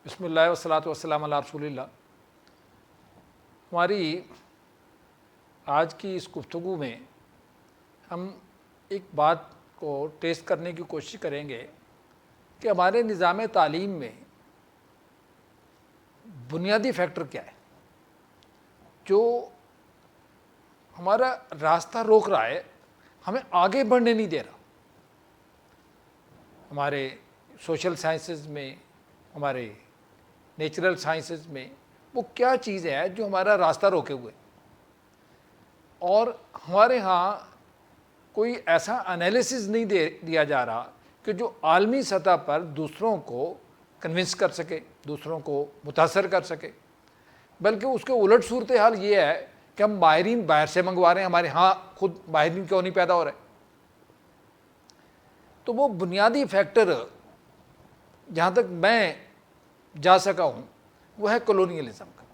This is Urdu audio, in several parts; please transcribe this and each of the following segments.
بسم اللہ والصلاۃ والسلام علی رسول اللہ۔ ہماری آج کی اس گفتگو میں ہم ایک بات کو ٹیسٹ کرنے کی کوشش کریں گے کہ ہمارے نظام تعلیم میں بنیادی فیکٹر کیا ہے جو ہمارا راستہ روک رہا ہے، ہمیں آگے بڑھنے نہیں دے رہا۔ ہمارے سوشل سائنسز میں، ہمارے نیچرل سائنسز میں وہ کیا چیز ہے جو ہمارا راستہ روکے ہوئے، اور ہمارے ہاں کوئی ایسا انالیسز نہیں دیا جا رہا کہ جو عالمی سطح پر دوسروں کو کنونس کر سکے، دوسروں کو متاثر کر سکے، بلکہ اس کے الٹ صورتحال یہ ہے کہ ہم ماہرین باہر سے منگوا رہے ہیں، ہمارے ہاں خود ماہرین کیوں نہیں پیدا ہو رہے۔ تو وہ بنیادی فیکٹر جہاں تک میں جا سکا ہوں وہ ہے کولونیلزم کا۔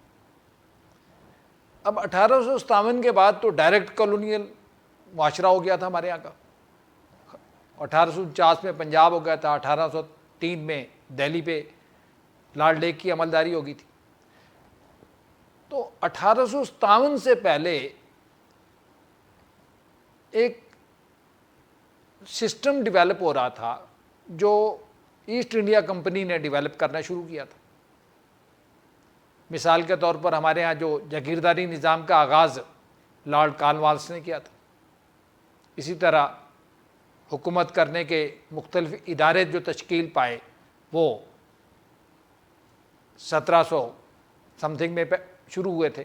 اب 1857 کے بعد تو ڈائریکٹ کولونیل معاشرہ ہو گیا تھا ہمارے یہاں کا، 1849 میں پنجاب ہو گیا تھا، 1803 میں دہلی پہ لال ڈیک کی عملداری ہو گئی تھی۔ تو 1857 سے پہلے ایک سسٹم ڈیولپ ہو رہا تھا جو ایسٹ انڈیا کمپنی نے ڈیولپ کرنا شروع کیا تھا۔ مثال کے طور پر ہمارے ہاں جو جاگیرداری نظام کا آغاز لارڈ کارنوالس نے کیا تھا، اسی طرح حکومت کرنے کے مختلف ادارے جو تشکیل پائے وہ 1700 سم تھنگ میں شروع ہوئے تھے۔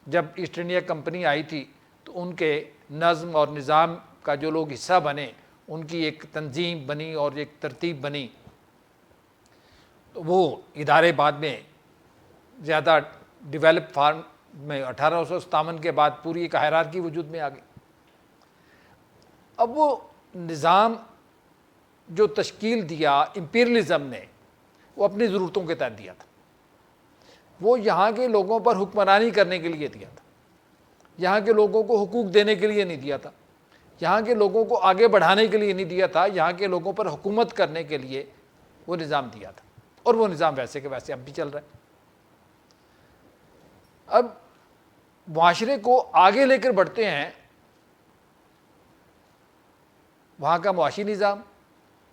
جب ایسٹ انڈیا کمپنی آئی تھی تو ان کے نظم اور نظام کا جو لوگ حصہ بنے، ان کی ایک تنظیم بنی اور ایک ترتیب بنی، تو وہ ادارے بعد میں زیادہ ڈیولپ فارم میں 1857 کے بعد پوری ایک ہائرارکی وجود میں آ گئی۔ اب وہ نظام جو تشکیل دیا امپیریلزم نے، وہ اپنی ضرورتوں کے تحت دیا تھا، وہ یہاں کے لوگوں پر حکمرانی کرنے کے لیے دیا تھا، یہاں کے لوگوں کو حقوق دینے کے لیے نہیں دیا تھا، یہاں کے لوگوں کو آگے بڑھانے کے لیے نہیں دیا تھا، یہاں کے لوگوں پر حکومت کرنے کے لیے وہ نظام دیا تھا، اور وہ نظام ویسے کہ ویسے اب بھی چل رہا ہے۔ اب معاشرے کو آگے لے کر بڑھتے ہیں، وہاں کا معاشی نظام،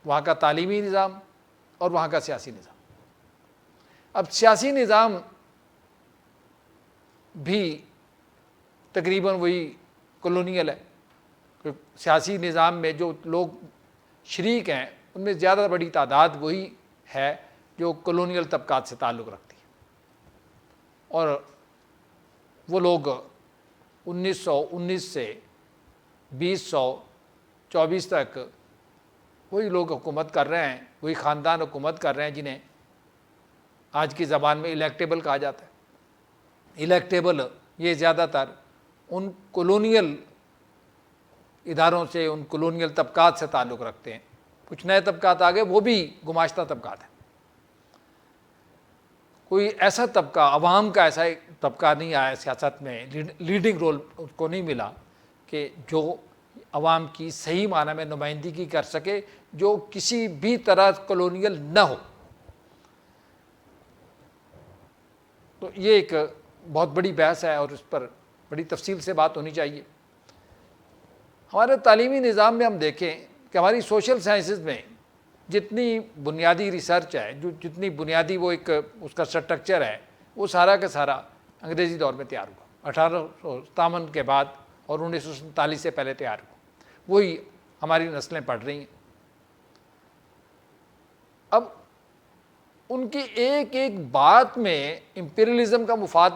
وہاں کا تعلیمی نظام اور وہاں کا سیاسی نظام۔ اب سیاسی نظام بھی تقریباً وہی کولونیل ہے، سیاسی نظام میں جو لوگ شریک ہیں ان میں زیادہ بڑی تعداد وہی ہے جو کولونیل طبقات سے تعلق رکھتی ہے، اور وہ لوگ 1919 سے 2024 تک وہی لوگ حکومت کر رہے ہیں، وہی خاندان حکومت کر رہے ہیں جنہیں آج کی زبان میں الیکٹیبل کہا جاتا ہے۔ الیکٹیبل یہ زیادہ تر ان کولونیل اداروں سے، ان کولونیل طبقات سے تعلق رکھتے ہیں۔ کچھ نئے طبقات آگے، وہ بھی گماشتہ طبقات ہیں۔ کوئی ایسا طبقہ، عوام کا ایسا طبقہ نہیں آیا سیاست میں، لیڈنگ رول اس کو نہیں ملا کہ جو عوام کی صحیح معنی میں نمائندگی کر سکے، جو کسی بھی طرح کولونیل نہ ہو۔ تو یہ ایک بہت بڑی بحث ہے اور اس پر بڑی تفصیل سے بات ہونی چاہیے۔ ہمارے تعلیمی نظام میں ہم دیکھیں کہ ہماری سوشل سائنسز میں جتنی بنیادی ریسرچ ہے، جو جتنی بنیادی وہ ایک اس کا سٹرکچر ہے، وہ سارا کا سارا انگریزی دور میں تیار ہوا، 1857 کے بعد اور 1947 سے پہلے تیار ہوا۔ وہی ہماری نسلیں پڑھ رہی ہیں۔ اب ان کی ایک ایک بات میں امپیریلزم کا مفاد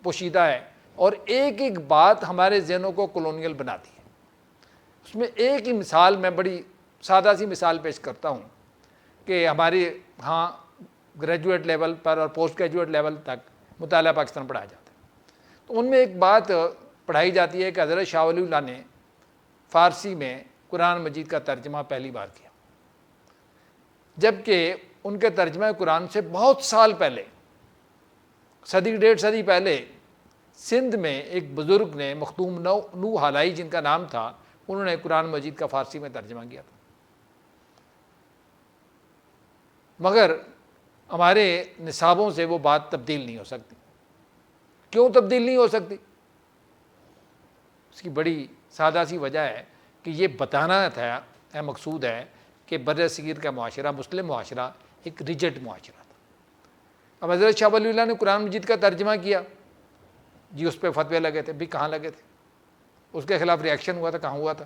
پوشیدہ ہے، اور ایک ایک بات ہمارے ذہنوں کو کولونیل بناتی ہے۔ اس میں ایک ہی مثال، میں بڑی سادہ سی مثال پیش کرتا ہوں کہ ہمارے ہاں گریجویٹ لیول پر اور پوسٹ گریجویٹ لیول تک مطالعہ پاکستان پڑھایا جاتا ہے۔ تو ان میں ایک بات پڑھائی جاتی ہے کہ حضرت شاہ ولی اللہ نے فارسی میں قرآن مجید کا ترجمہ پہلی بار کیا، جبکہ ان کے ترجمہ قرآن سے بہت سال پہلے، صدی 1.5 صدی پہلے، سندھ میں ایک بزرگ نے، مخدوم نو حالائی جن کا نام تھا، انہوں نے قرآن مجید کا فارسی میں ترجمہ کیا تھا۔ مگر ہمارے نصابوں سے وہ بات تبدیل نہیں ہو سکتی۔ کیوں تبدیل نہیں ہو سکتی؟ اس کی بڑی سادہ سی وجہ ہے کہ یہ بتانا تھا، مقصود ہے کہ بر صغیر کا معاشرہ، مسلم معاشرہ ایک ریجڈ معاشرہ تھا۔ اب حضرت شاہ ولی اللہ نے قرآن مجید کا ترجمہ کیا، جی اس پہ فتوے لگے تھے، بھی کہاں لگے تھے؟ اس کے خلاف ریئیکشن ہوا تھا، کہاں ہوا تھا؟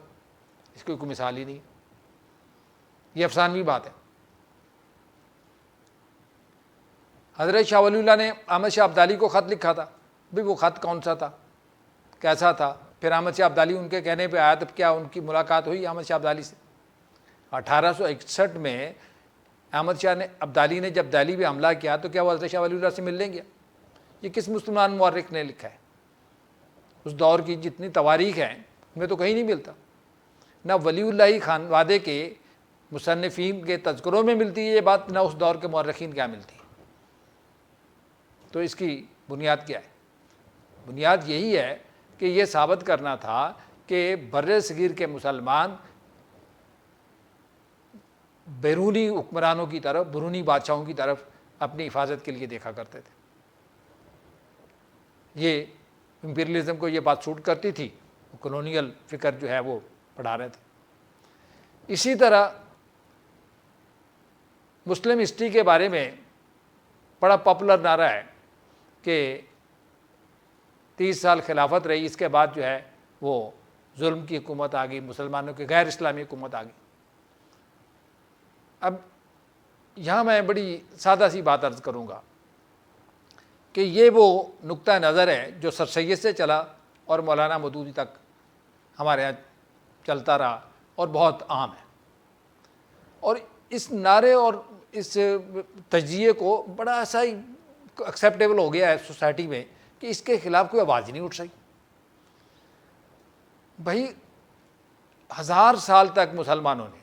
اس کی کوئی مثال ہی نہیں، یہ افسانوی بات ہے۔ حضرت شاہ ولی اللہ نے احمد شاہ ابدالی کو خط لکھا تھا، بھئی وہ خط کون سا تھا، کیسا تھا؟ پھر احمد شاہ ابدالی ان کے کہنے پہ آیا، تب کیا ان کی ملاقات ہوئی احمد شاہ ابدالی سے؟ 1861 میں احمد شاہ ابدالی نے جب دہلی پہ حملہ کیا تو کیا وہ حضرت شاہ ولی اللہ سے ملنے گیا؟ یہ کس مسلمان مورخ نے لکھا ہے؟ اس دور کی جتنی تواریخ ہیں ان میں تو کہیں نہیں ملتا، نہ ولی اللہ خانوادے کے مصنفین کے تذکروں میں ملتی ہے یہ بات، نہ اس دور کے مورخین کیا ملتی ہے۔ تو اس کی بنیاد کیا ہے؟ بنیاد یہی ہے کہ یہ ثابت کرنا تھا کہ بر صغیر کے مسلمان بیرونی حکمرانوں کی طرف، بیرونی بادشاہوں کی طرف اپنی حفاظت کے لیے دیکھا کرتے تھے۔ یہ امپیریلزم کو یہ بات سوٹ کرتی تھی، کولونیل فکر جو ہے وہ پڑھا رہے تھے۔ اسی طرح مسلم ہسٹری کے بارے میں بڑا پاپولر نعرہ ہے کہ 30 سال خلافت رہی، اس کے بعد جو ہے وہ ظلم کی حکومت آ گئی، مسلمانوں کی غیر اسلامی حکومت آ گئی۔ اب یہاں میں بڑی سادہ سی بات عرض کروں گا کہ یہ وہ نقطہ نظر ہے جو سر سید سے چلا اور مولانا مودودی تک ہمارے یہاں چلتا رہا اور بہت عام ہے، اور اس نعرے اور اس تجزیے کو بڑا ایسا ہی ایکسیپٹیبل ہو گیا ہے سوسائٹی میں کہ اس کے خلاف کوئی آواز ہی نہیں اٹھ سکی۔ بھائی 1000 سال تک مسلمانوں نے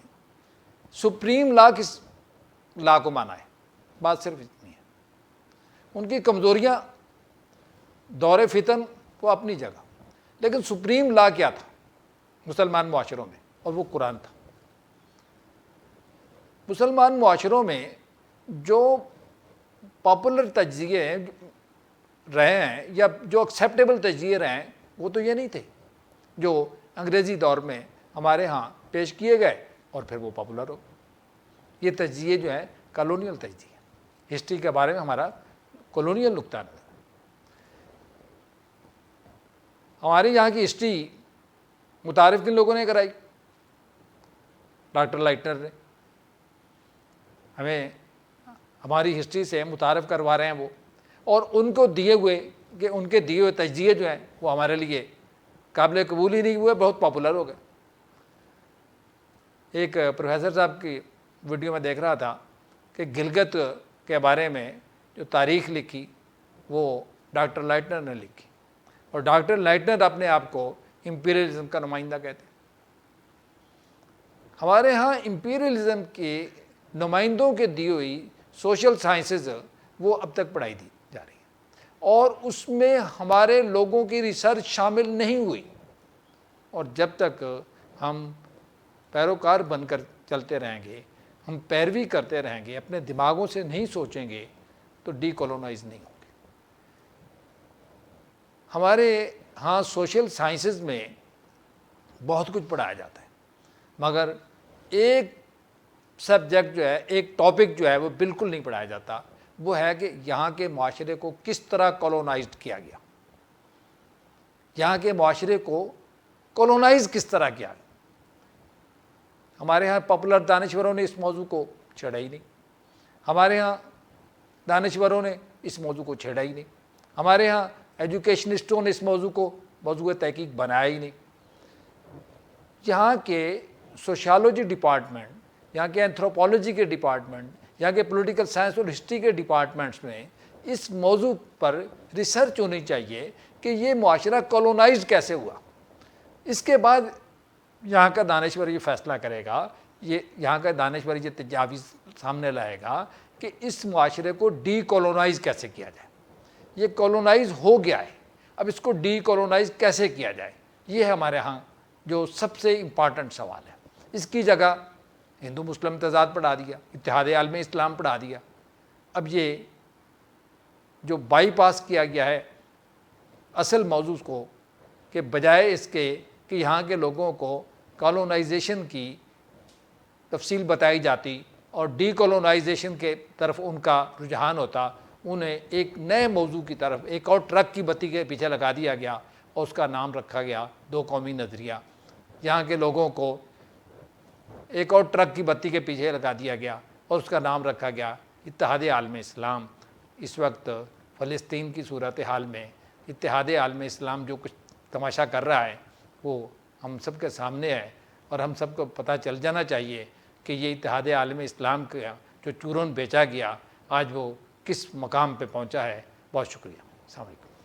سپریم لا کس لا کو مانا ہے، بات صرف اتنی ہے۔ ان کی کمزوریاں دور فتن کو اپنی جگہ، لیکن سپریم لا کیا تھا مسلمان معاشروں میں؟ اور وہ قرآن تھا۔ مسلمان معاشروں میں جو پاپولر تجزیے رہے ہیں یا جو ایکسیپٹیبل تجزیے رہے ہیں وہ تو یہ نہیں تھے جو انگریزی دور میں ہمارے ہاں پیش کیے گئے اور پھر وہ پاپولر ہو۔ یہ تجزیے جو ہیں کالونیل تجزیے، ہسٹری کے بارے میں ہمارا کالونیل نقطہ نظر۔ ہمارے یہاں کی ہسٹری متعارف کن لوگوں نے کرائی؟ ڈاکٹر لائٹنر نے ہمیں ہماری ہسٹری سے متعارف کروا رہے ہیں وہ، اور ان کو دیے ہوئے کہ ان کے دیے ہوئے تجزیے جو ہیں وہ ہمارے لیے قابل قبول ہی نہیں ہوئے، بہت پاپولر ہو گئے۔ ایک پروفیسر صاحب کی ویڈیو میں دیکھ رہا تھا کہ گلگت کے بارے میں جو تاریخ لکھی وہ ڈاکٹر لائٹنر نے لکھی، اور ڈاکٹر لائٹنر اپنے آپ کو امپیریلزم کا نمائندہ کہتے ہیں۔ ہمارے ہاں امپیریلزم کے نمائندوں کے دی ہوئی سوشل سائنسز وہ اب تک پڑھائی دی جا رہی ہے، اور اس میں ہمارے لوگوں کی ریسرچ شامل نہیں ہوئی، اور جب تک ہم پیروکار بن کر چلتے رہیں گے، ہم پیروی کرتے رہیں گے، اپنے دماغوں سے نہیں سوچیں گے تو ڈی کولونائز نہیں ہوں گے۔ ہمارے ہاں سوشل سائنسز میں بہت کچھ پڑھایا جاتا ہے، مگر ایک سبجیکٹ جو ہے، ایک ٹاپک جو ہے وہ بالکل نہیں پڑھایا جاتا، وہ ہے کہ یہاں کے معاشرے کو کس طرح کولونائزڈ کیا گیا، یہاں کے معاشرے کو کولونائز کس طرح کیا گیا۔ ہمارے ہاں پاپولر دانشوروں نے اس موضوع کو چھیڑا ہی نہیں، ہمارے ہاں دانشوروں نے اس موضوع کو چھیڑا ہی نہیں، ہمارے ہاں ایجوکیشنسٹوں نے اس موضوع تحقیق بنایا ہی نہیں۔ یہاں کے سوشیالوجی ڈپارٹمنٹ، یہاں کے اینتھروپولوجی کے ڈپارٹمنٹ، یہاں کے پولیٹیکل سائنس اور ہسٹری کے ڈپارٹمنٹس میں اس موضوع پر ریسرچ ہونی چاہیے کہ یہ معاشرہ کولونائزڈ کیسے ہوا۔ اس کے بعد یہاں کا دانشور یہ فیصلہ کرے گا، یہاں کا دانشور یہ تجاویز سامنے لائے گا کہ اس معاشرے کو ڈی کولونائز کیسے کیا جائے۔ یہ کولونائز ہو گیا ہے، اب اس کو ڈی کولونائز کیسے کیا جائے، یہ ہمارے ہاں جو سب سے امپارٹنٹ سوال ہے۔ اس کی جگہ ہندو مسلم تضاد پڑھا دیا، اتحاد عالم اسلام پڑھا دیا، اب یہ جو بائی پاس کیا گیا ہے اصل موضوع کو، کہ بجائے اس کے کہ یہاں کے لوگوں کو کالونائزیشن کی تفصیل بتائی جاتی اور ڈی کالونائزیشن کے طرف ان کا رجحان ہوتا، انہیں ایک نئے موضوع کی طرف ایک اور ٹرک کی بتی کے پیچھے لگا دیا گیا اور اس کا نام رکھا گیا دو قومی نظریہ۔ یہاں کے لوگوں کو ایک اور ٹرک کی بتی کے پیچھے لگا دیا گیا اور اس کا نام رکھا گیا اتحاد عالم اسلام۔ اس وقت فلسطین کی صورتحال میں اتحاد عالم اسلام جو کچھ تماشا کر رہا ہے وہ ہم سب کے سامنے ہے، اور ہم سب کو پتہ چل جانا چاہیے کہ یہ اتحاد عالم اسلام کا جو چورن بیچا گیا آج وہ کس مقام پہ پہنچا ہے۔ بہت شکریہ، السلام علیکم۔